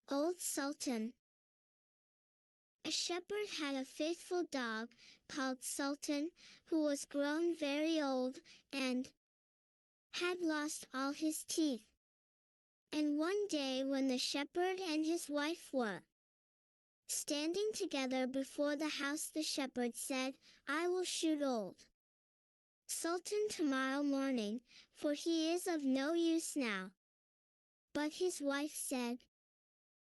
Old Sultan. A shepherd had a faithful dog, called Sultan, who was grown very old, and had lost all his teeth. And one day when the shepherd and his wife were standing together before the house, the shepherd said, "I will shoot old Sultan tomorrow morning, for he is of no use now." But his wife said,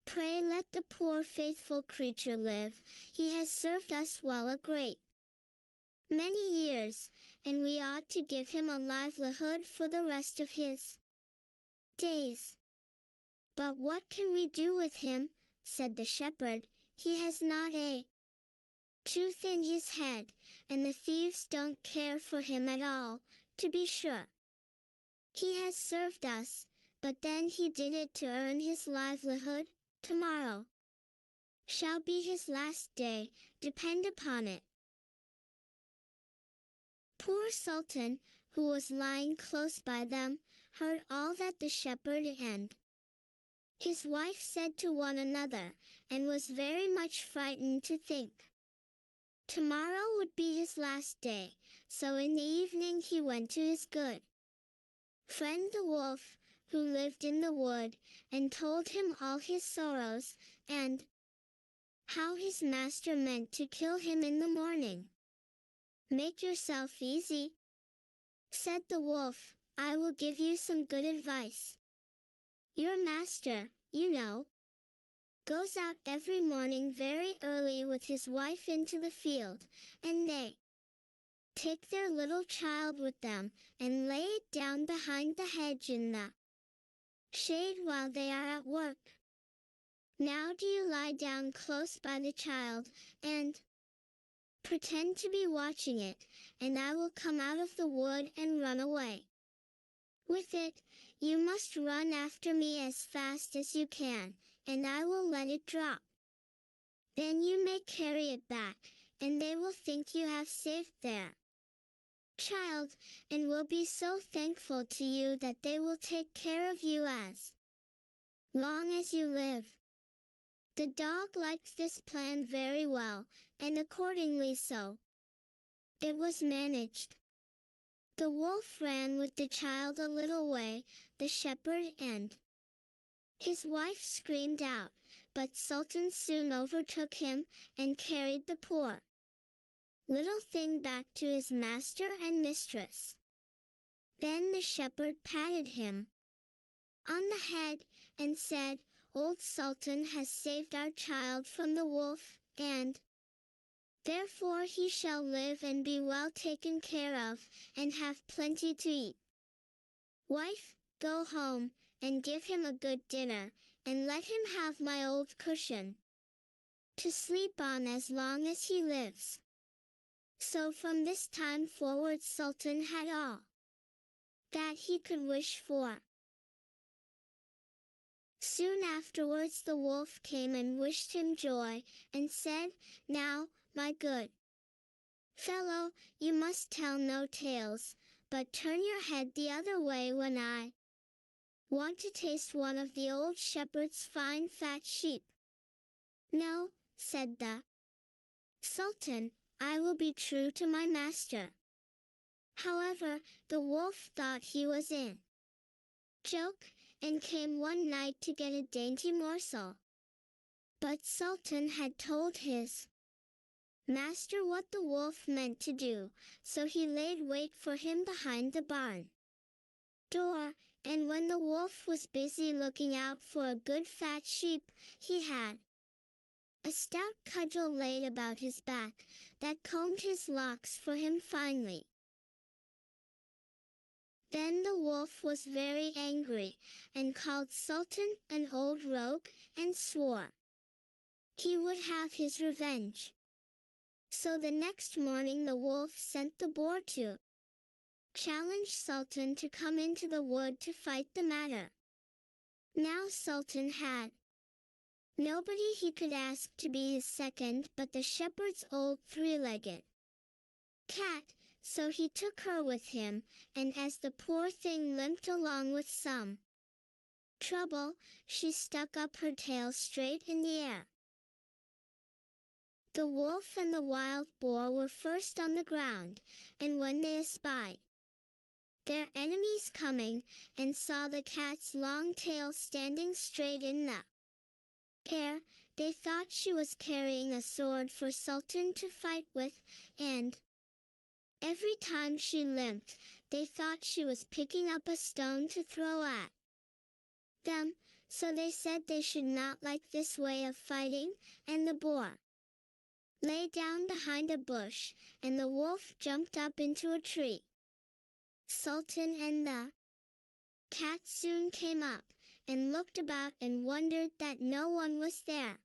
"Pray let the poor faithful creature live, he has served us well a great many years, and we ought to give him a livelihood for the rest of his days." "But what can we do with him?" said the shepherd. "He has not a tooth in his head, and the thieves don't care for him at all, to be sure. He has served us, but then he did it to earn his livelihood. Tomorrow shall be his last day, depend upon it." Poor Sultan, who was lying close by them, heard all that the shepherd and his wife said to one another, and was very much frightened to think tomorrow would be his last day, so in the evening he went to his good friend the wolf, who lived in the wood, and told him all his sorrows, and how his master meant to kill him in the morning. "Make yourself easy," said the wolf, "I will give you some good advice. Your master, you know, goes out every morning very early with his wife into the field, and they take their little child with them, and lay it down behind the hedge in the shade while they are at work. Now do you lie down close by the child, and pretend to be watching it, and I will come out of the wood and run away with it. You must run after me as fast as you can, and I will let it drop. Then you may carry it back, and they will think you have saved their child, and will be so thankful to you that they will take care of you as long as you live." The dog liked this plan very well, and accordingly so it was managed. The wolf ran with the child a little way, the shepherd and his wife screamed out, but Sultan soon overtook him, and carried the poor little thing back to his master and mistress. Then the shepherd patted him on the head, and said, "Old Sultan has saved our child from the wolf, and therefore he shall live and be well taken care of, and have plenty to eat. Wife, go home, and give him a good dinner, and let him have my old cushion to sleep on as long as he lives." So from this time forward Sultan had all that he could wish for. Soon afterwards the wolf came and wished him joy, and said, "Now, my good fellow, you must tell no tales, but turn your head the other way when I want to taste one of the old shepherd's fine fat sheep." "No," said the Sultan, "I will be true to my master." However, the wolf thought he was in joke, and came one night to get a dainty morsel. But Sultan had told his master what the wolf meant to do, so he laid wait for him behind the barn door, and when the wolf was busy looking out for a good fat sheep, he had a stout cudgel laid about his back, that combed his locks for him finely. Then the wolf was very angry, and called Sultan an old rogue, and swore he would have his revenge. So the next morning the wolf sent the boar to challenge Sultan to come into the wood to fight the matter. Now Sultan had nobody he could ask to be his second but the shepherd's old three-legged cat, so he took her with him, and as the poor thing limped along with some trouble, she stuck up her tail straight in the air. The wolf and the wild boar were first on the ground, and when they espied their enemies coming, and saw the cat's long tail standing straight in the air, they thought she was carrying a sword for Sultan to fight with, and every time she limped, they thought she was picking up a stone to throw at them, so they said they should not like this way of fighting, and the boar lay down behind a bush, and the wolf jumped up into a tree. Sultan and the cat soon came up, and looked about and wondered that no one was there.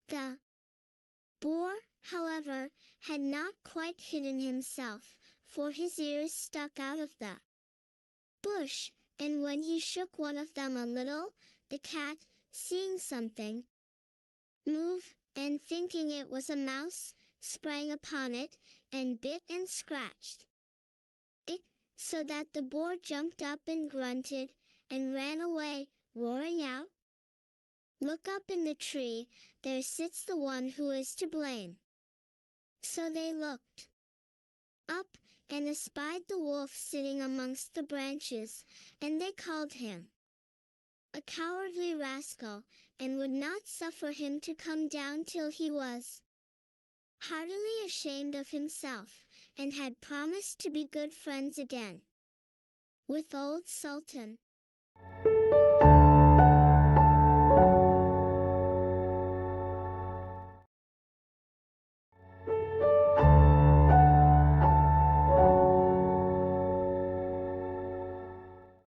The boar, however, had not quite hidden himself, for his ears stuck out of the bush, and when he shook one of them a little, the cat, seeing something move, and thinking it was a mouse, sprang upon it, and bit and scratched it, so that the boar jumped up and grunted, and ran away, roaring out, "Look up in the tree, there sits the one who is to blame." So they looked up, and espied the wolf sitting amongst the branches, and they called him a cowardly rascal, and would not suffer him to come down till he was heartily ashamed of himself, and had promised to be good friends again with old Sultan.